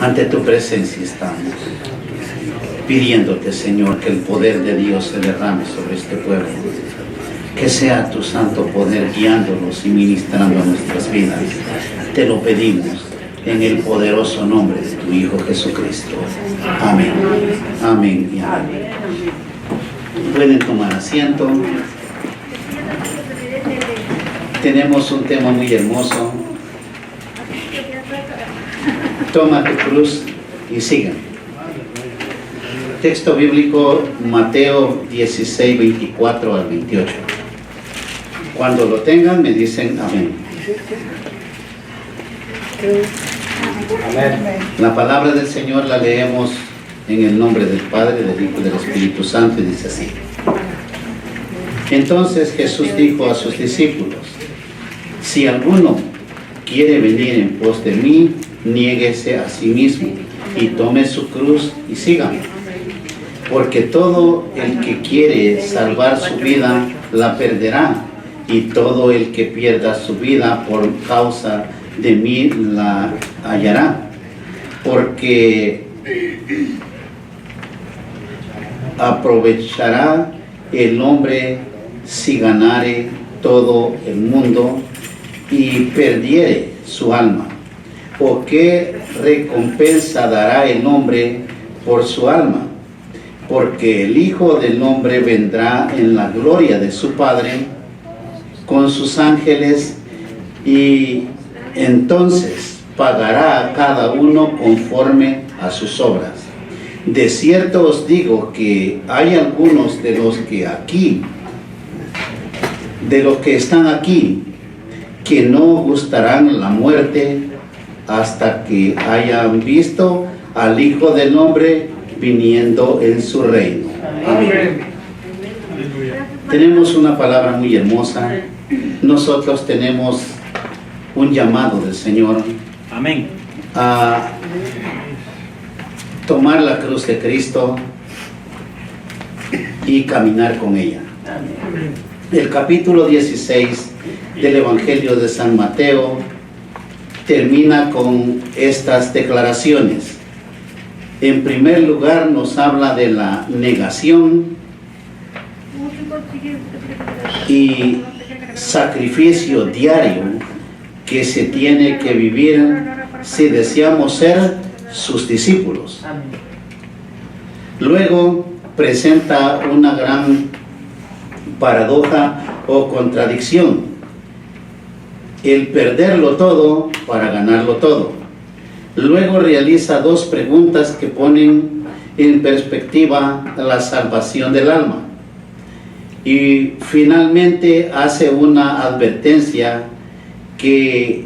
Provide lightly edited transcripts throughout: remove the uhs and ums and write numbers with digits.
Ante tu presencia estamos, pidiéndote, Señor, que el poder de Dios se derrame sobre este pueblo. Que sea tu santo poder guiándonos y ministrando a nuestras vidas. Te lo pedimos en el poderoso nombre de tu Hijo Jesucristo. Amén. Amén y amén. Pueden tomar asiento. Tenemos un tema muy hermoso. Toma tu cruz y sigan. Texto bíblico, Mateo 16, 24 al 28. Cuando lo tengan, me dicen amén. Amén. La palabra del Señor la leemos en el nombre del Padre, del Hijo y del Espíritu Santo, y dice así. Entonces Jesús dijo a sus discípulos: si alguno quiere venir en pos de mí, niéguese a sí mismo y tome su cruz y sígame. Porque todo el que quiere salvar su vida la perderá, y todo el que pierda su vida por causa de mí la hallará. Porque aprovechará el hombre si ganare todo el mundo y perdiere su alma. ¿O qué recompensa dará el hombre por su alma? Porque el Hijo del Hombre vendrá en la gloria de su Padre con sus ángeles, y entonces pagará a cada uno conforme a sus obras. De cierto os digo que hay algunos de los que están aquí, que no gustarán la muerte hasta que hayan visto al Hijo del Hombre viniendo en su reino. Amén. Tenemos una palabra muy hermosa. Nosotros tenemos un llamado del Señor. Amén. A tomar la cruz de Cristo y caminar con ella. El capítulo 16 del Evangelio de San Mateo termina con estas declaraciones. En primer lugar, nos habla de la negación y sacrificio diario que se tiene que vivir si deseamos ser sus discípulos. Luego presenta una gran paradoja o contradicción: el perderlo todo para ganarlo todo. Luego realiza dos preguntas que ponen en perspectiva la salvación del alma. Y finalmente hace una advertencia que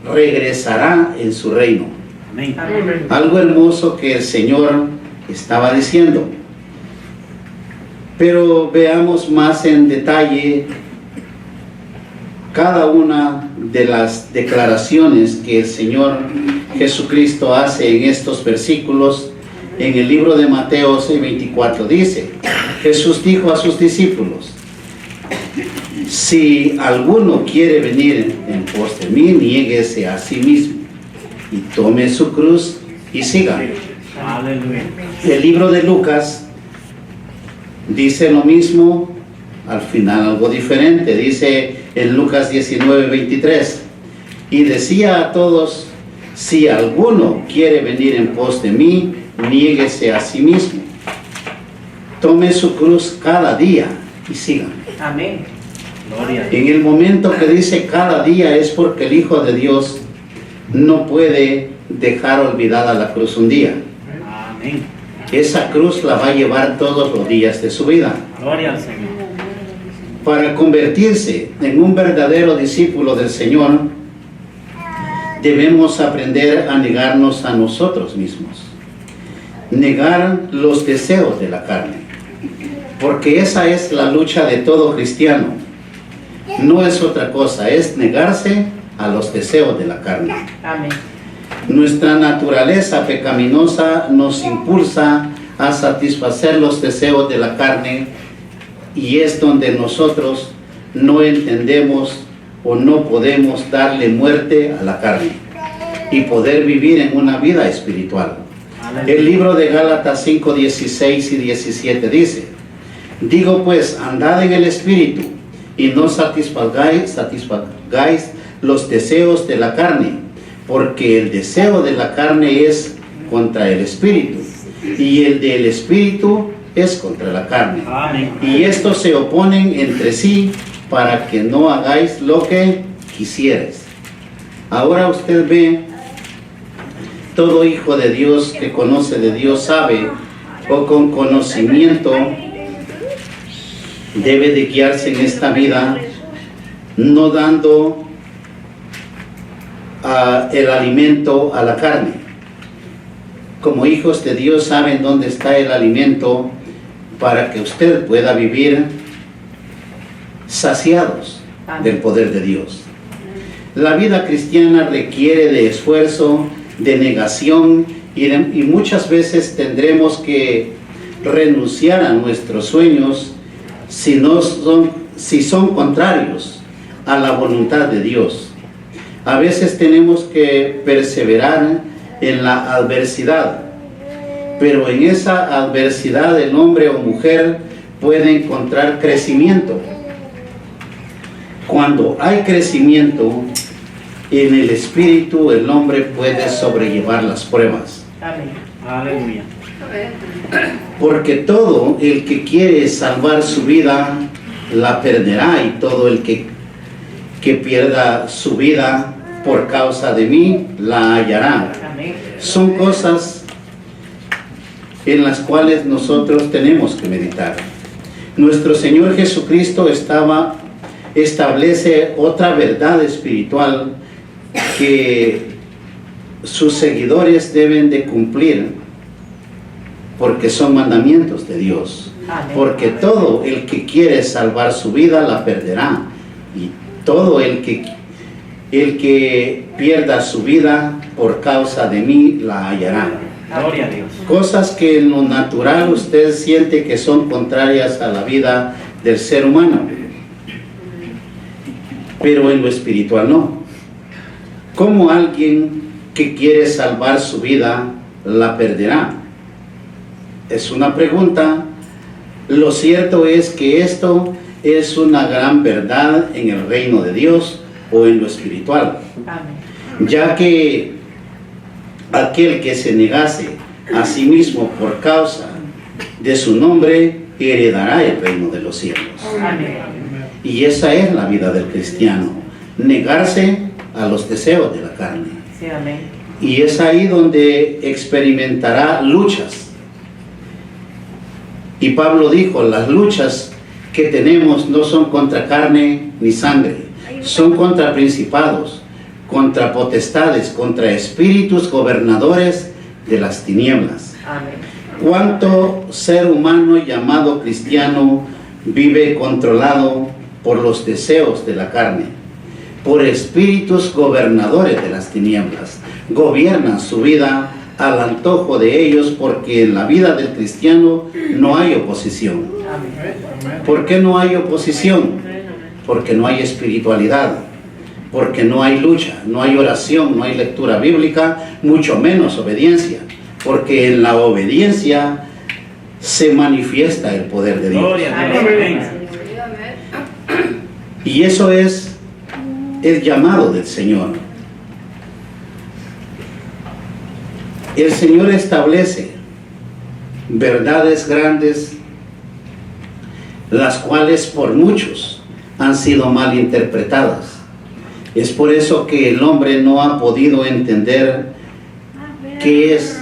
regresará en su reino. Amén. Algo hermoso que el Señor estaba diciendo. Pero veamos más en detalle cada una de las declaraciones que el Señor Jesucristo hace en estos versículos. En el libro de Mateo 6:24 dice: Jesús dijo a sus discípulos: si alguno quiere venir en pos de mí, niéguese a sí mismo y tome su cruz y sígame. Aleluya. El libro de Lucas dice lo mismo, al final algo diferente. Dice en Lucas 19:23: y decía a todos: si alguno quiere venir en pos de mí, niéguese a sí mismo, tome su cruz cada día y sígame. Amén. Gloria. En el momento que dice cada día es porque el Hijo de Dios no puede dejar olvidada la cruz un día. Amén. Esa cruz la va a llevar todos los días de su vida. Gloria al Señor. Para convertirse en un verdadero discípulo del Señor, debemos aprender a negarnos a nosotros mismos. Negar los deseos de la carne. Porque esa es la lucha de todo cristiano. No es otra cosa, es negarse a los deseos de la carne. Amén. Nuestra naturaleza pecaminosa nos impulsa a satisfacer los deseos de la carne, y es donde nosotros no entendemos o no podemos darle muerte a la carne. y poder vivir en una vida espiritual. El libro de Gálatas 5, 16 y 17 dice: digo pues, andad en el Espíritu, y no satisfagáis los deseos de la carne, porque el deseo de la carne es contra el Espíritu, y el del Espíritu es contra la carne. Amén. Y estos se oponen entre sí para que no hagáis lo que quisierais. Ahora usted ve, todo hijo de Dios que conoce de Dios sabe, o con conocimiento debe de guiarse en esta vida, no dando el alimento a la carne. Como hijos de Dios saben dónde está el alimento para que usted pueda vivir saciados del poder de Dios. La vida cristiana requiere de esfuerzo, de negación y muchas veces tendremos que renunciar a nuestros sueños si son contrarios a la voluntad de Dios. A veces tenemos que perseverar en la adversidad, pero en esa adversidad el hombre o mujer puede encontrar crecimiento. Cuando hay crecimiento en el espíritu, el hombre puede sobrellevar las pruebas. Amén. Aleluya. Porque todo el que quiere salvar su vida la perderá, y todo el que pierda su vida por causa de mí la hallará. Amén. Son cosas en las cuales nosotros tenemos que meditar. Nuestro Señor Jesucristo establece otra verdad espiritual que sus seguidores deben de cumplir, porque son mandamientos de Dios. Amén. Porque todo el que quiere salvar su vida la perderá, y todo el que pierda su vida por causa de mí la hallará. Gloria a Dios. Cosas que en lo natural usted siente que son contrarias a la vida del ser humano, pero en lo espiritual no. ¿Cómo alguien que quiere salvar su vida la perderá? Es una pregunta. Lo cierto es que esto es una gran verdad en el reino de Dios o en lo espiritual. Amén. Ya que aquel que se negase a sí mismo por causa de su nombre heredará el reino de los cielos. Amén. Y esa es la vida del cristiano, negarse a los deseos de la carne. Sí, amén. Y es ahí donde experimentará luchas. Y Pablo dijo, las luchas que tenemos no son contra carne ni sangre, son contra principados, contra potestades, contra espíritus gobernadores de las tinieblas. Amén. ¿Cuánto ser humano llamado cristiano vive controlado por los deseos de la carne, por espíritus gobernadores de las tinieblas? Gobiernan su vida al antojo de ellos, porque en la vida del cristiano no hay oposición. Amén. ¿Por qué no hay oposición? Porque no hay espiritualidad, porque no hay lucha, no hay oración, no hay lectura bíblica, mucho menos obediencia, porque en la obediencia se manifiesta el poder de Dios. Gloria a Dios. Amén. Y eso es el llamado del Señor. El Señor establece verdades grandes, las cuales por muchos han sido mal interpretadas. Es por eso que el hombre no ha podido entender qué es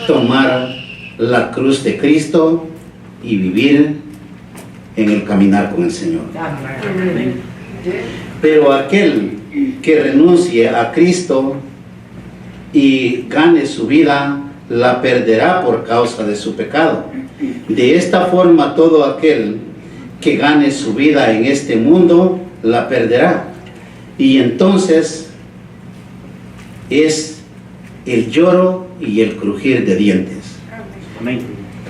tomar la cruz de Cristo y vivir en el caminar con el Señor. Amén. Pero aquel que renuncie a Cristo y gane su vida, la perderá por causa de su pecado. De esta forma, todo aquel que gane su vida en este mundo, la perderá. Y entonces es el lloro y el crujir de dientes. Amén.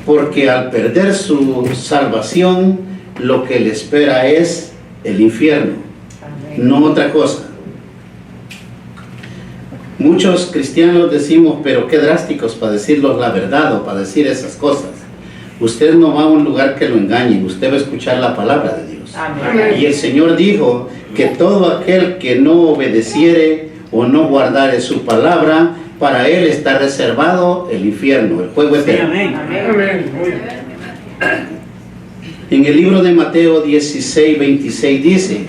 Porque al perder su salvación, lo que le espera es el infierno, Amén. no otra cosa. Muchos cristianos decimos, pero qué drásticos para decirlos la verdad o para decir esas cosas. Usted no va a un lugar que lo engañen, usted va a escuchar la palabra de Dios. Amén. Y el Señor dijo que todo aquel que no obedeciere o no guardare su palabra, para él está reservado el infierno, el fuego Sí, eterno. amén. Amén. En el libro de Mateo 16, 26 dice,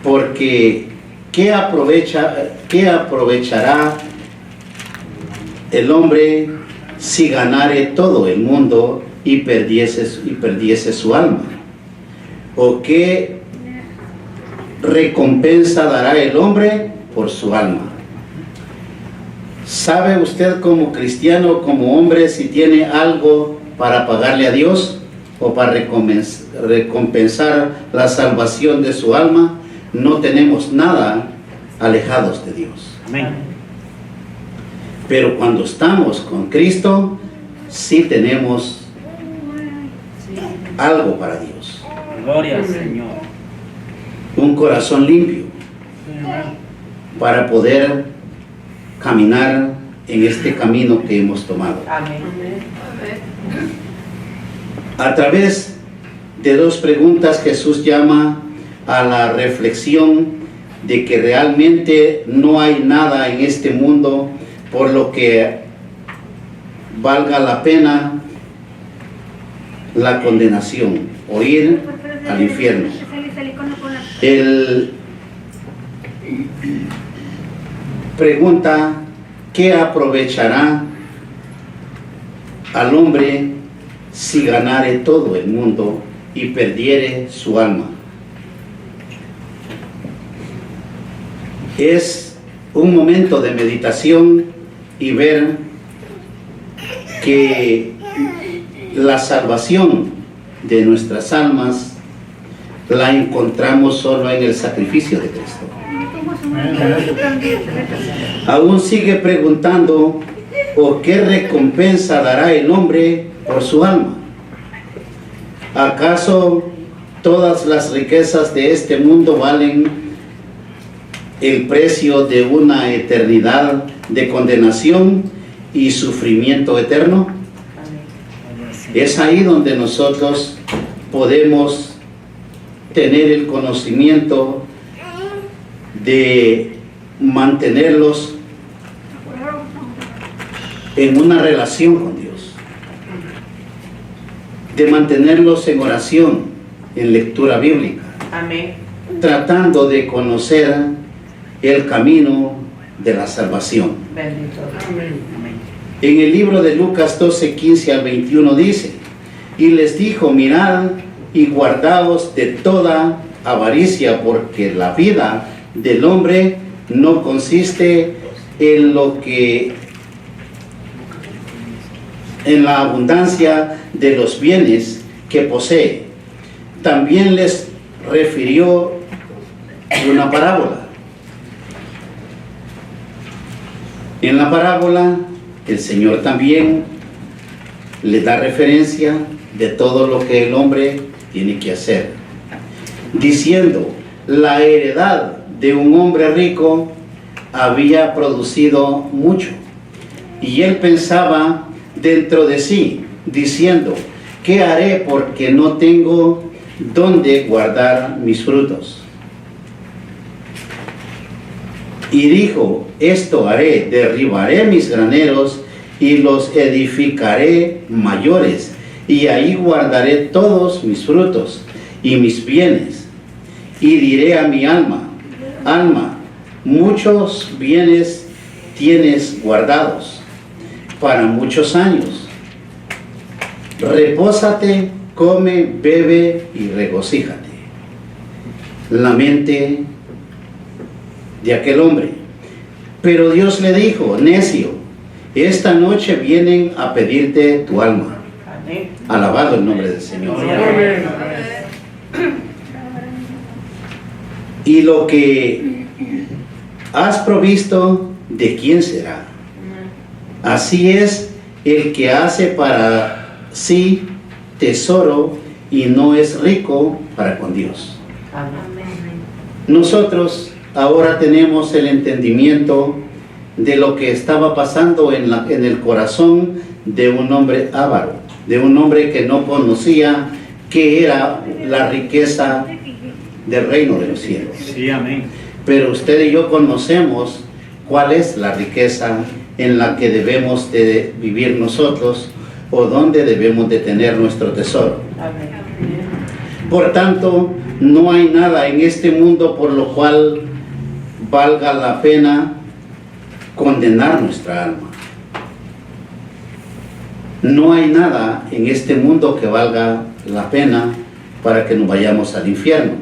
porque ¿qué aprovechará el hombre si ganare todo el mundo y perdiese su alma? ¿O qué recompensa dará el hombre por su alma? ¿Sabe usted como cristiano, como hombre, si tiene algo para pagarle a Dios o para recompensar la salvación de su alma? No tenemos nada alejados de Dios. Amén. Pero cuando estamos con Cristo, sí tenemos algo para Dios. Gloria al Señor. Un corazón limpio para poder caminar en este camino que hemos tomado. Amén. A través de dos preguntas, Jesús llama a la reflexión de que realmente no hay nada en este mundo por lo que valga la pena la condenación o ir al infierno. Él pregunta, ¿qué aprovechará al hombre si ganare todo el mundo y perdiere su alma? Es un momento de meditación y ver que la salvación de nuestras almas la encontramos solo en el sacrificio de Cristo. Aún sigue preguntando, ¿o qué recompensa dará el hombre por su alma? ¿Acaso todas las riquezas de este mundo valen el precio de una eternidad de condenación y sufrimiento eterno? Es ahí donde nosotros podemos tener el conocimiento de mantenerlos en una relación con Dios, de mantenerlos en oración, en lectura bíblica, Amén. tratando de conocer el camino de la salvación. Bendito. En el libro de Lucas 12, 15 al 21 dice, y les dijo, mirad y guardaos de toda avaricia, porque la vida del hombre no consiste en la abundancia de los bienes que posee. También les refirió una parábola. En la parábola, el Señor también le da referencia de todo lo que el hombre tiene que hacer, diciendo, la heredad de un hombre rico había producido mucho, y él pensaba dentro de sí, diciendo, ¿qué haré porque no tengo dónde guardar mis frutos? Y dijo, esto haré, derribaré mis graneros y los edificaré mayores, y ahí guardaré todos mis frutos y mis bienes. Y diré a mi alma, alma, muchos bienes tienes guardados para muchos años. Repósate, come, bebe y regocíjate. La mente de aquel hombre. Pero Dios le dijo, necio, esta noche vienen a pedirte tu alma. Amén. Alabado el nombre del Señor. Amén. Y lo que has provisto, ¿de quién será? Así es el que hace para sí tesoro y no es rico para con Dios. Amén. Nosotros ahora tenemos el entendimiento de lo que estaba pasando en el corazón de un hombre avaro, de un hombre que no conocía qué era la riqueza del reino de los cielos. Sí, amén. Pero usted y yo conocemos cuál es la riqueza en la que debemos de vivir nosotros o dónde debemos de tener nuestro tesoro. Por tanto, no hay nada en este mundo por lo cual valga la pena condenar nuestra alma. No hay nada en este mundo que valga la pena para que nos vayamos al infierno.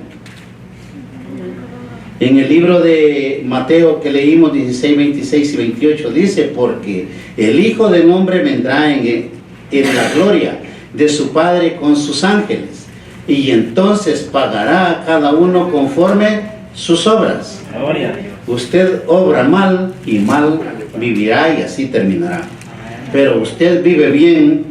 En el libro de Mateo que leímos 16, 26 y 28 dice, porque el Hijo del Hombre vendrá en la gloria de su Padre con sus ángeles, y entonces pagará a cada uno conforme sus obras. Gloria. Usted obra mal y mal vivirá y así terminará. Pero usted vive bien,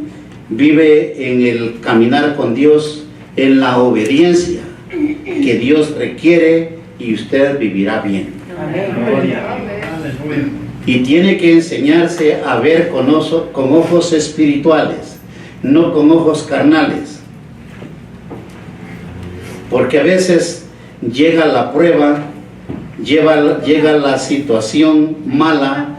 vive en el caminar con Dios, en la obediencia que Dios requiere, y usted vivirá bien. Gloria. Y tiene que enseñarse a ver con ojos espirituales, no con ojos carnales. Porque a veces llega la prueba, llega la situación mala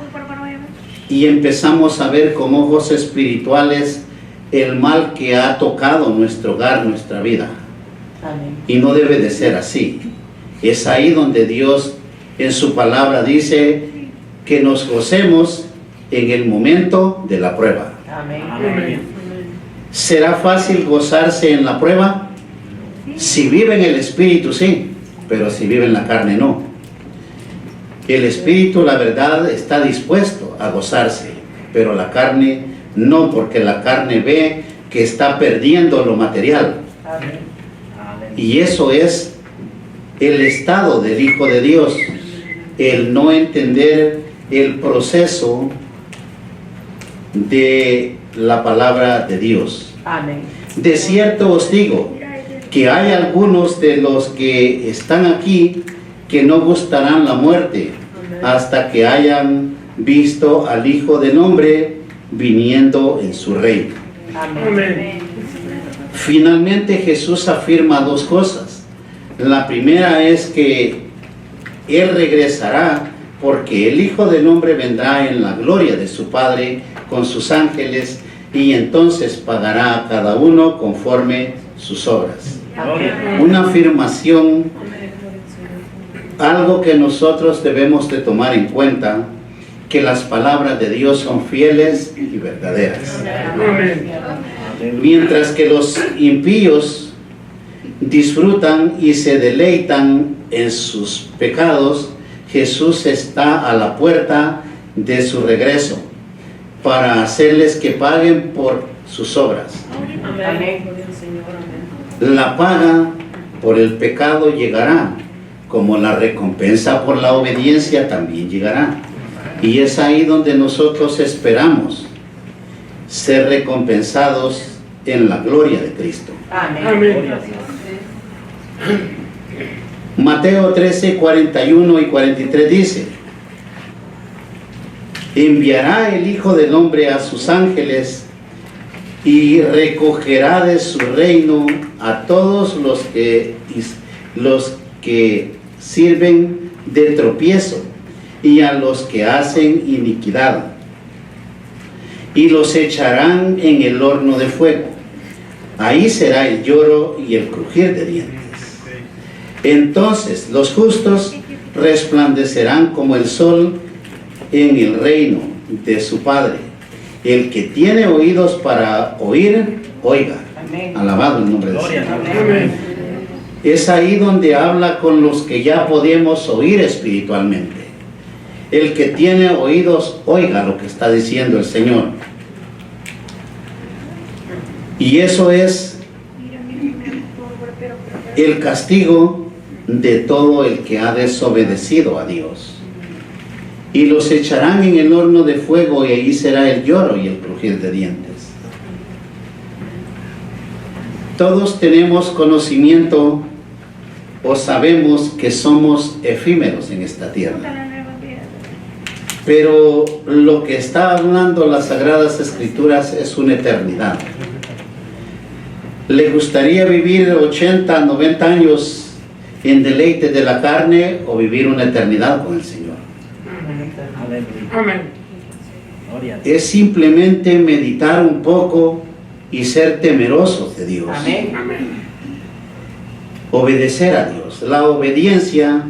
y empezamos a ver con ojos espirituales el mal que ha tocado nuestro hogar, nuestra vida. Y no debe de ser así. Es ahí donde Dios en su palabra dice que nos gocemos en el momento de la prueba. Amén. ¿Será fácil gozarse en la prueba? Si vive en el Espíritu, sí, pero si vive en la carne, no. El Espíritu, la verdad, está dispuesto a gozarse, pero la carne no, porque la carne ve que está perdiendo lo material. Y eso es el estado del Hijo de Dios, el no entender el proceso de la palabra de Dios. Amén. De cierto os digo que hay algunos de los que están aquí que no gustarán la muerte hasta que hayan visto al Hijo del Hombre viniendo en su reino. Amén. Finalmente Jesús afirma dos cosas. La primera es que Él regresará porque el Hijo del Hombre vendrá en la gloria de su Padre con sus ángeles, y entonces pagará a cada uno conforme sus obras. Una afirmación, algo que nosotros debemos de tomar en cuenta, que las palabras de Dios son fieles y verdaderas. Mientras que los impíos disfrutan y se deleitan en sus pecados, Jesús está a la puerta de su regreso para hacerles que paguen por sus obras. Amén. La paga por el pecado llegará, como la recompensa por la obediencia también llegará. Y es ahí donde nosotros esperamos ser recompensados en la gloria de Cristo. Amén. Mateo 13, 41 y 43 dice: enviará el Hijo del Hombre a sus ángeles y recogerá de su reino a todos los que sirven de tropiezo y a los que hacen iniquidad, y los echarán en el horno de fuego. Ahí será el lloro y el crujir de dientes. Entonces los justos resplandecerán como el sol en el reino de su Padre. El que tiene oídos para oír, oiga. Amén. Alabado el nombre del Gloria. Señor. Amén. Es ahí donde habla con los que ya podemos oír espiritualmente. El que tiene oídos, oiga lo que está diciendo el Señor. Y eso es el castigo de todo el que ha desobedecido a Dios. Y los echarán en el horno de fuego, y ahí será el lloro y el crujir de dientes. Todos tenemos conocimiento o sabemos que somos efímeros en esta tierra. Pero lo que está hablando las Sagradas Escrituras es una eternidad. ¿Le gustaría vivir 80, 90 años en deleite de la carne o vivir una eternidad con el Señor? Amén. Gloria a Dios. Es simplemente meditar un poco y ser temerosos de Dios. Amén. Amén. Obedecer a Dios. La obediencia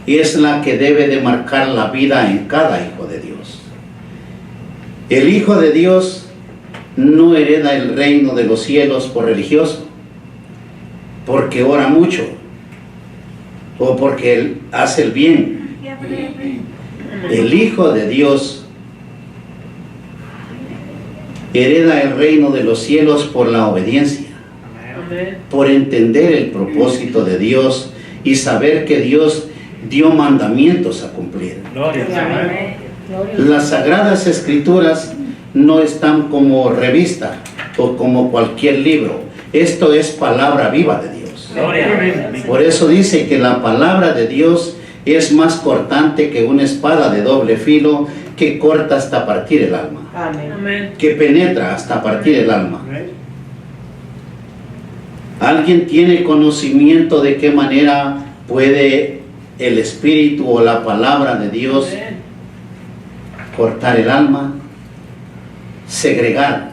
es la que debe de marcar la vida en cada hijo de Dios. El Hijo de Dios no hereda el reino de los cielos por religioso, porque ora mucho o porque él hace el bien. El Hijo de Dios hereda el reino de los cielos por la obediencia, por entender el propósito de Dios y saber que Dios dio mandamientos a cumplir. Gloria al Señor. Las Sagradas Escrituras no están como revista o como cualquier libro. Esto es palabra viva de Dios. Gloria a Dios. Por eso dice que la palabra de Dios es más cortante que una espada de doble filo, que corta hasta partir el alma, Amén. que penetra hasta partir el alma. ¿Alguien tiene conocimiento de qué manera puede el Espíritu o la palabra de Dios cortar el alma? Segregar.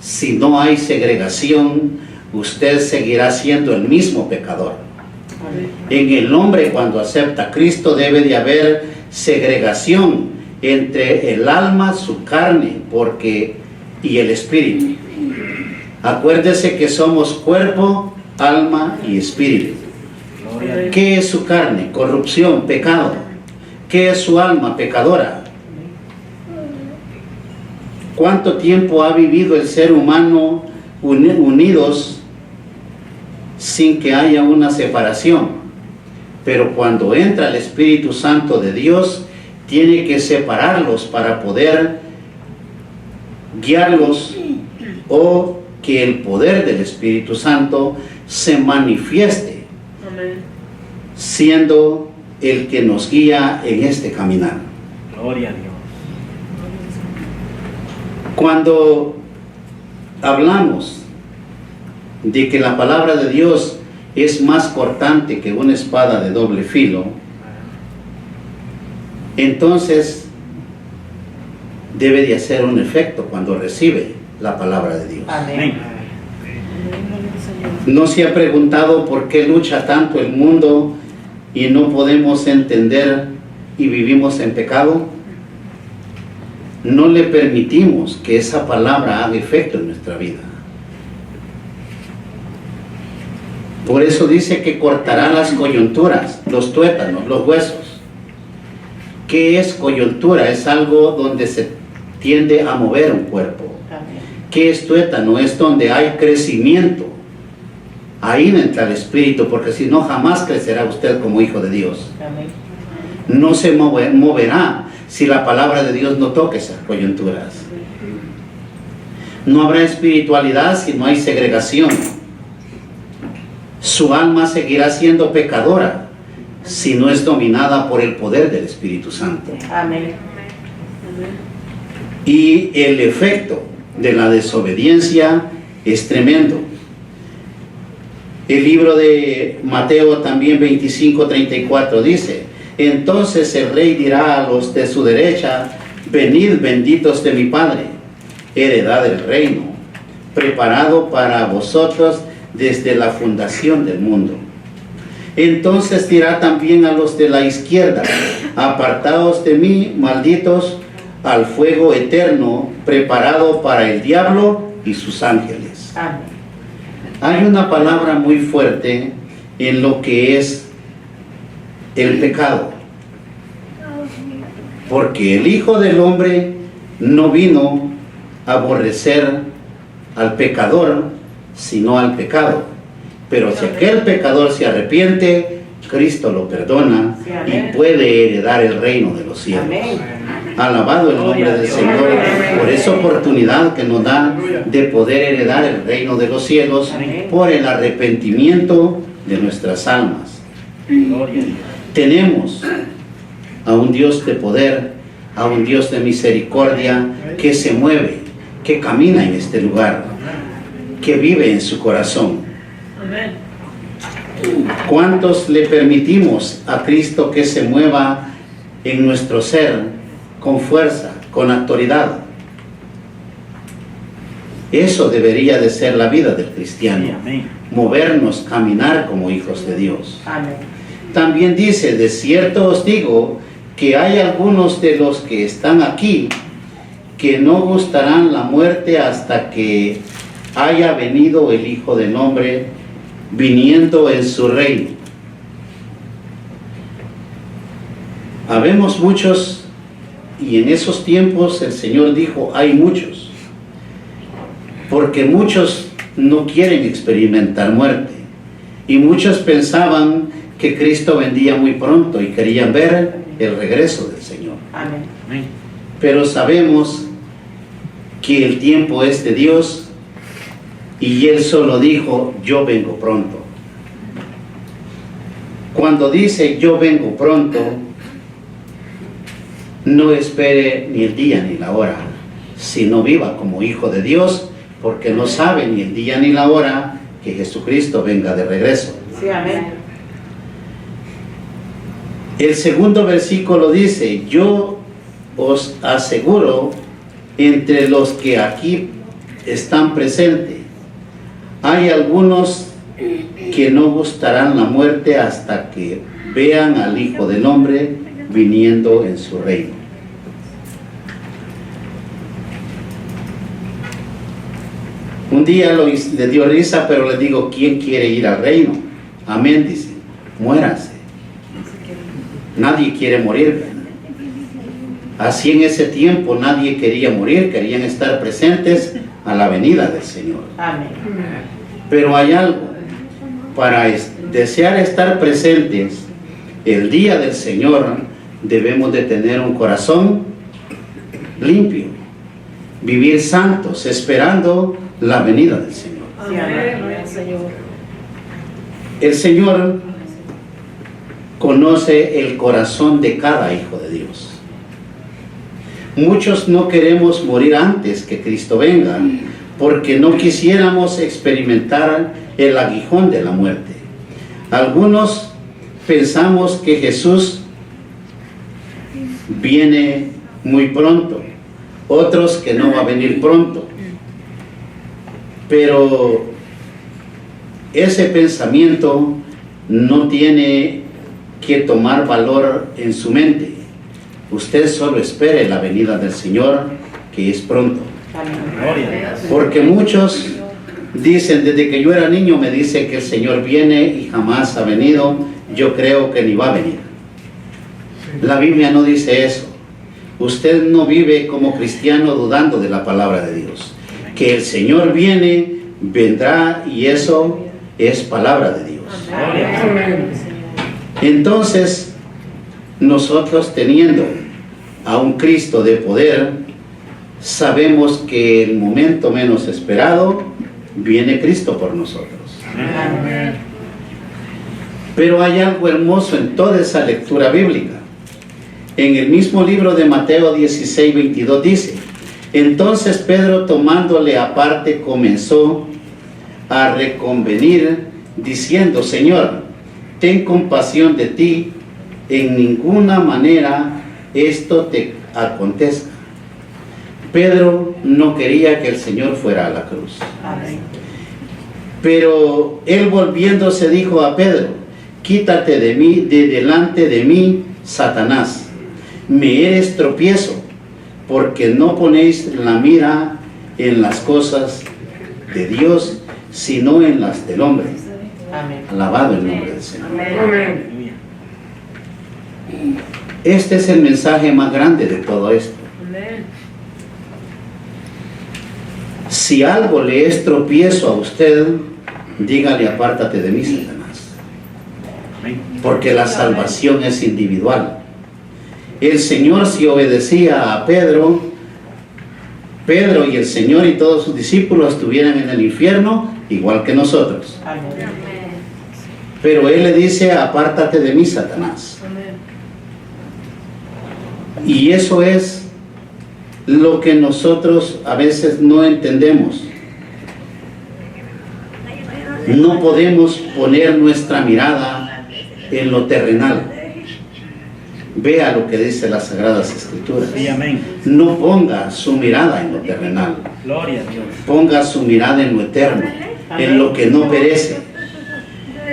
Si no hay segregación, usted seguirá siendo el mismo pecador. En el hombre, cuando acepta a Cristo, debe de haber segregación entre el alma, su carne, y el espíritu. Acuérdese que somos cuerpo, alma y espíritu. Gloria a Dios. ¿Qué es su carne? Corrupción, pecado. ¿Qué es su alma? Pecadora. ¿Cuánto tiempo ha vivido el ser humano unidos sin que haya una separación? Pero cuando entra el Espíritu Santo de Dios, tiene que separarlos para poder guiarlos, o que el poder del Espíritu Santo se manifieste, siendo el que nos guía en este caminar. Gloria a Dios. Cuando hablamos de que la palabra de Dios es más cortante que una espada de doble filo, entonces debe de hacer un efecto cuando recibe la palabra de Dios. Amén. ¿No se ha preguntado por qué lucha tanto el mundo y no podemos entender y vivimos en pecado? No le permitimos que esa palabra haga efecto en nuestra vida. Por eso dice que cortará las coyunturas, los tuétanos, los huesos. ¿Qué es coyuntura? Es algo donde se tiende a mover un cuerpo. ¿Qué es tuétano? Es donde hay crecimiento. Ahí entra el Espíritu, porque si no, jamás crecerá usted como hijo de Dios. No se moverá si la palabra de Dios no toca esas coyunturas. No habrá espiritualidad si no hay segregación. Su alma seguirá siendo pecadora si no es dominada por el poder del Espíritu Santo. Amén. Y el efecto de la desobediencia es tremendo. El libro de Mateo también 25:34 dice: entonces el rey dirá a los de su derecha: venid, benditos de mi Padre, heredad del reino, preparado para vosotros desde la fundación del mundo. Entonces dirá también a los de la izquierda: apartaos de mí, malditos, al fuego eterno, preparado para el diablo y sus ángeles. Amén. Hay una palabra muy fuerte en lo que es el pecado, porque el Hijo del Hombre no vino a aborrecer al pecador, sino al pecado. Pero si aquel pecador se arrepiente, Cristo lo perdona y puede heredar el reino de los cielos. Amén. Alabado el nombre del Señor por esa oportunidad que nos da de poder heredar el reino de los cielos por el arrepentimiento de nuestras almas. Gloria a Dios. Tenemos a un Dios de poder, a un Dios de misericordia que se mueve, que camina en este lugar, que vive en su corazón. ¿Cuántos le permitimos a Cristo que se mueva en nuestro ser con fuerza, con autoridad? Eso debería de ser la vida del cristiano, movernos, caminar como hijos de Dios. Amén. También dice, de cierto os digo que hay algunos de los que están aquí que no gustarán la muerte hasta que haya venido el Hijo del Hombre, viniendo en su reino. Habemos muchos, y en esos tiempos el Señor dijo, hay muchos, porque muchos no quieren experimentar muerte, y muchos pensaban que Cristo vendría muy pronto y querían ver el regreso del Señor. Amén. Pero sabemos que el tiempo es de Dios, y Él solo dijo, yo vengo pronto. Cuando dice yo vengo pronto, no espere ni el día ni la hora, sino viva como hijo de Dios, porque no sabe ni el día ni la hora que Jesucristo venga de regreso. Sí, amén. El segundo versículo dice, yo os aseguro, entre los que aquí están presentes, hay algunos que no gustarán la muerte hasta que vean al Hijo del Hombre viniendo en su reino. Un día le dio risa, pero le digo, ¿quién quiere ir al reino? Amén, dice, muéranse. Nadie quiere morir. Así en ese tiempo nadie quería morir, querían estar presentes a la venida del Señor. Amén. Pero hay algo, para desear estar presentes el día del Señor, debemos de tener un corazón limpio, vivir santos, esperando la venida del Señor. Sí, amén. El Señor conoce el corazón de cada hijo de Dios. Muchos no queremos morir antes que Cristo venga, porque no quisiéramos experimentar el aguijón de la muerte. Algunos pensamos que Jesús viene muy pronto, otros que no va a venir pronto. Pero ese pensamiento no tiene que tomar valor en su mente. Usted solo espere la venida del Señor, que es pronto. Gloria a Dios. Porque muchos dicen, desde que yo era niño me dice que el Señor viene y jamás ha venido, yo creo que ni va a venir. La Biblia no dice eso. Usted no vive como cristiano dudando de la palabra de Dios. Que el Señor viene, vendrá, y eso es palabra de Dios. Entonces, nosotros teniendo a un Cristo de poder, sabemos que el momento menos esperado viene Cristo por nosotros. Amén. Pero hay algo hermoso en toda esa lectura bíblica. En el mismo libro de Mateo 16:22 dice, entonces Pedro, tomándole aparte, comenzó a reconvenir, diciendo, Señor, ten compasión de ti, en ninguna manera esto te acontezca. Pedro no quería que el Señor fuera a la cruz. Amén. Pero él volviéndose dijo a Pedro, quítate de mí, de delante de mí, Satanás. Me eres tropiezo, porque no ponéis la mira en las cosas de Dios, sino en las del hombre. Amén. Alabado el nombre del Señor. Amén. Este es el mensaje más grande de todo esto. Si algo le es tropiezo a usted, dígale, apártate de mí, Satanás. Porque la salvación es individual. el Señor, si obedecía a Pedro, Pedro y el Señor y todos sus discípulos estuvieran en el infierno igual que nosotros. Amén. Pero Él le dice: apártate de mí, Satanás. Y eso es lo que nosotros a veces no entendemos. No podemos poner nuestra mirada en lo terrenal. Vea lo que dice las Sagradas Escrituras. Sí, amén. No ponga su mirada en lo terrenal. Gloria a Dios. Ponga su mirada en lo eterno, en lo que no perece.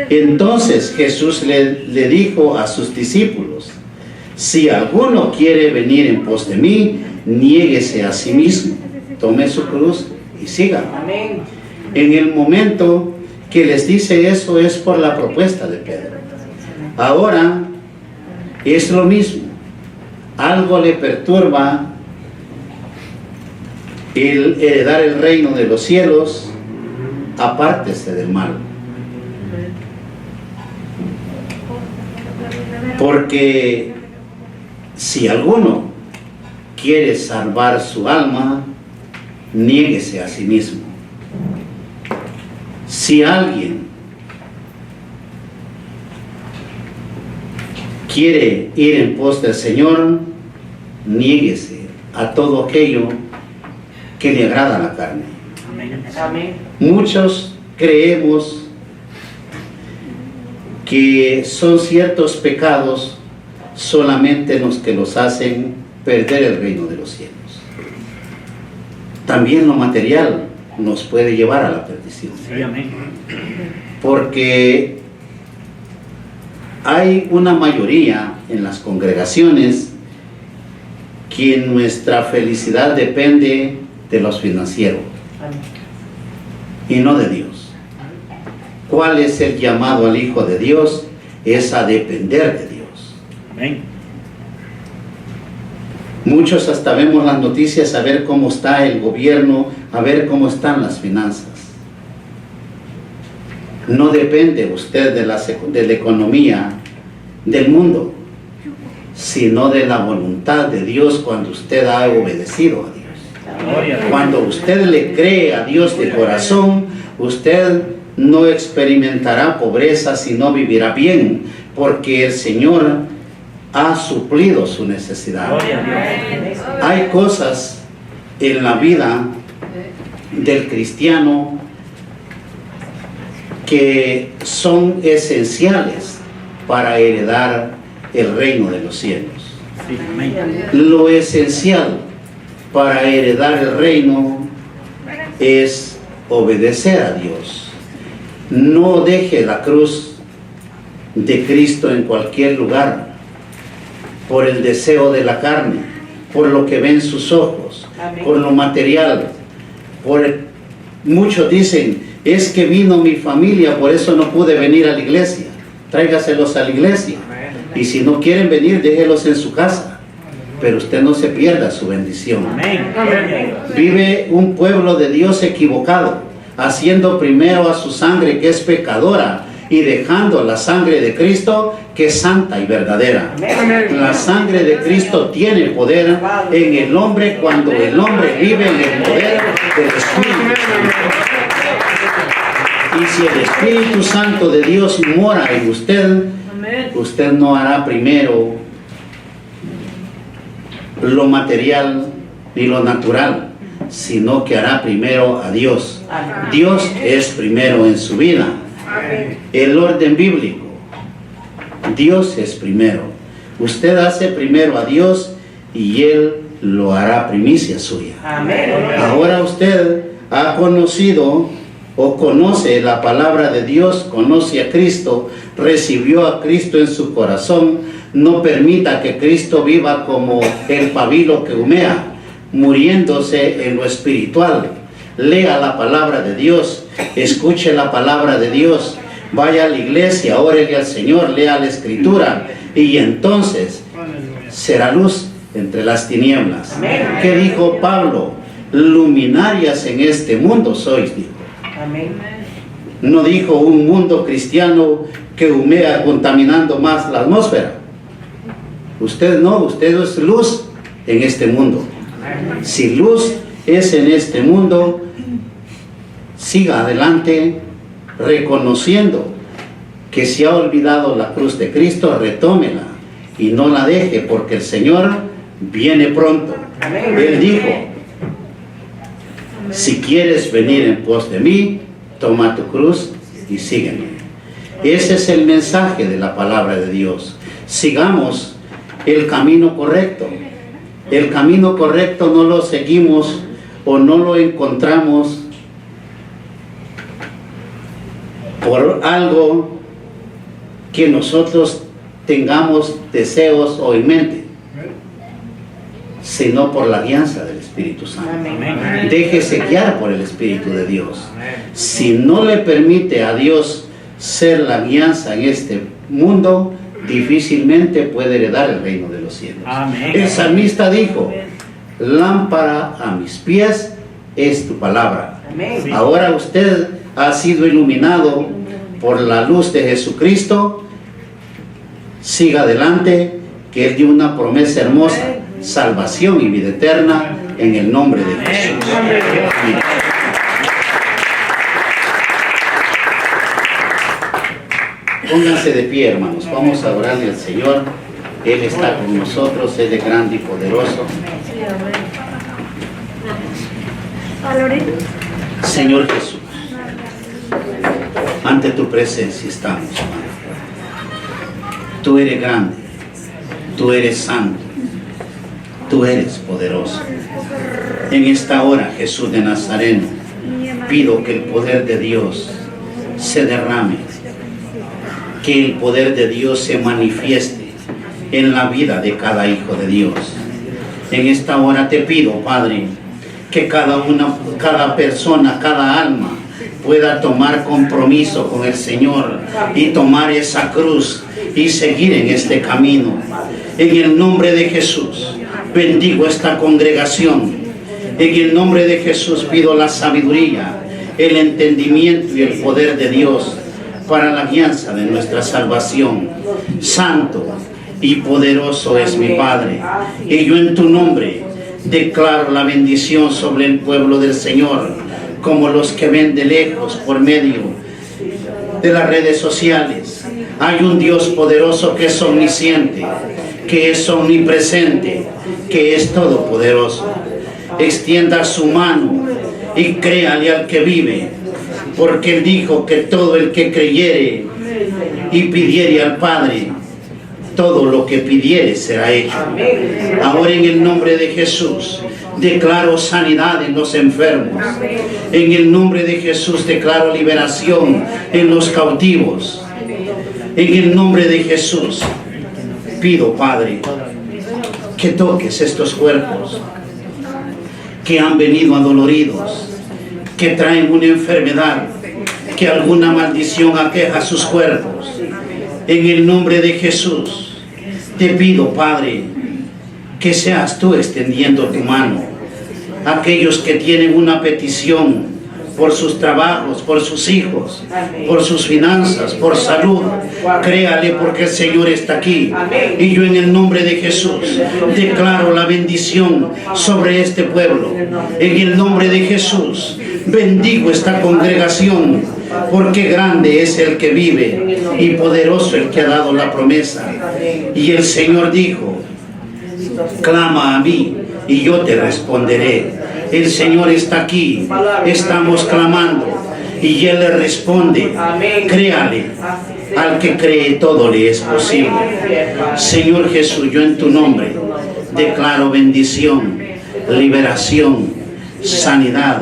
Entonces Jesús le dijo a sus discípulos: si alguno quiere venir en pos de mí, niéguese a sí mismo, tome su cruz y sígame. Amén. En el momento que les dice eso es por la propuesta de Pedro. Ahora es lo mismo. Algo le perturba el heredar el reino de los cielos. Apártese del mal. Porque si alguno quiere salvar su alma, niéguese a sí mismo. Si alguien quiere ir en pos del Señor, niéguese a todo aquello que le agrada a la carne. Amén. Muchos creemos que son ciertos pecados solamente los que los hacen perder el reino de los cielos. También lo material nos puede llevar a la perdición. Sí, amén. Porque hay una mayoría en las congregaciones que nuestra felicidad depende de los financieros Amén. y no de Dios. ¿Cuál es el llamado al Hijo de Dios? Es a depender de Dios. Amén. Muchos hasta vemos las noticias a ver cómo está el gobierno, a ver cómo están las finanzas. No depende usted de la economía del mundo, sino de la voluntad de Dios cuando usted ha obedecido a Dios. Gloria a Dios. Cuando usted le cree a Dios de corazón, usted no experimentará pobreza, sino vivirá bien, porque el Señor ha suplido su necesidad. Gloria a Dios. Hay cosas en la vida del cristiano que son esenciales para heredar el reino de los cielos. Sí, amén. Lo esencial para heredar el reino es obedecer a Dios. No deje la cruz de Cristo en cualquier lugar por el deseo de la carne, por lo que ven sus ojos, por lo material. Muchos dicen: es que vino mi familia, por eso no pude venir a la iglesia. Tráigaselos a la iglesia. Y si no quieren venir, déjelos en su casa. Pero usted no se pierda su bendición. Amén. Vive un pueblo de Dios equivocado, haciendo primero a su sangre, que es pecadora, y dejando la sangre de Cristo, que es santa y verdadera. La sangre de Cristo tiene poder en el hombre cuando el hombre vive en el poder del Espíritu Santo. Y si el Espíritu Santo de Dios mora en usted, usted no hará primero lo material ni lo natural, sino que hará primero a Dios. Dios es primero en su vida. El orden bíblico: Dios es primero. Usted hace primero a Dios y Él lo hará primicia suya. Amén. Ahora usted ha conocido o conoce la palabra de Dios, conoce a Cristo, recibió a Cristo en su corazón. No permita que Cristo viva como el pabilo que humea, muriéndose en lo espiritual. Lea la palabra de Dios, escuche la palabra de Dios, vaya a la iglesia, órele al Señor, lea la Escritura, y entonces será luz entre las tinieblas. ¿Qué dijo Pablo? Luminarias en este mundo sois, dijo. Amén. No dijo un mundo cristiano que humea contaminando más la atmósfera. Usted no, usted es luz en este mundo. Si luz es en este mundo, siga adelante reconociendo que si ha olvidado la cruz de Cristo, retómela y no la deje, porque el Señor viene pronto. Él dijo, si quieres venir en pos de mí, toma tu cruz y sígueme. Ese es el mensaje de la palabra de Dios. Sigamos el camino correcto. El camino correcto no lo seguimos o no lo encontramos por algo que nosotros tengamos deseos o en mente, sino por la guianza del Espíritu Santo. Déjese guiar por el Espíritu de Dios. Si no le permite a Dios ser la guianza en este mundo, difícilmente puede heredar el reino de los cielos. Amén. El salmista dijo, lámpara a mis pies es tu palabra. Amén. Ahora usted ha sido iluminado por la luz de Jesucristo. Siga adelante, que Él dio una promesa hermosa, salvación y vida eterna en el nombre de Jesús. Amén. Pónganse de pie, hermanos. Vamos a orarle al Señor. Él está con nosotros, Él es grande y poderoso. Señor Jesús, ante tu presencia estamos, Padre. Tú eres grande, tú eres santo, tú eres poderoso. En esta hora, Jesús de Nazareno, pido que el poder de Dios se derrame, que el poder de Dios se manifieste en la vida de cada hijo de Dios. En esta hora te pido, Padre, que cada persona, cada alma pueda tomar compromiso con el Señor y tomar esa cruz y seguir en este camino. En el nombre de Jesús, bendigo esta congregación. En el nombre de Jesús pido la sabiduría, el entendimiento y el poder de Dios para la guianza de nuestra salvación. Santo y poderoso es mi Padre, y yo en tu nombre declaro la bendición sobre el pueblo del Señor, como los que ven de lejos por medio de las redes sociales. Hay un Dios poderoso que es omnisciente, que es omnipresente, que es todopoderoso. Extienda su mano y créale al que vive, porque Él dijo que todo el que creyere y pidiere al Padre, todo lo que pidiere será hecho. Ahora en el nombre de Jesús declaro sanidad en los enfermos. En el nombre de Jesús declaro liberación en los cautivos. En el nombre de Jesús pido, Padre, que toques estos cuerpos que han venido adoloridos, que traen una enfermedad, que alguna maldición aqueja sus cuerpos. En el nombre de Jesús te pido, Padre, que seas tú extendiendo tu mano a aquellos que tienen una petición por sus trabajos, por sus hijos, por sus finanzas, por salud. Créale, porque el Señor está aquí. Y yo en el nombre de Jesús declaro la bendición sobre este pueblo. En el nombre de Jesús bendigo esta congregación, porque grande es el que vive y poderoso el que ha dado la promesa. Y el Señor dijo, clama a mí y yo te responderé. El Señor está aquí, estamos clamando y Él le responde. Créale, al que cree todo le es posible. Señor Jesús, yo en tu nombre declaro bendición, liberación, sanidad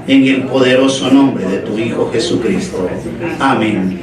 en el poderoso nombre de tu Hijo Jesucristo. Amén.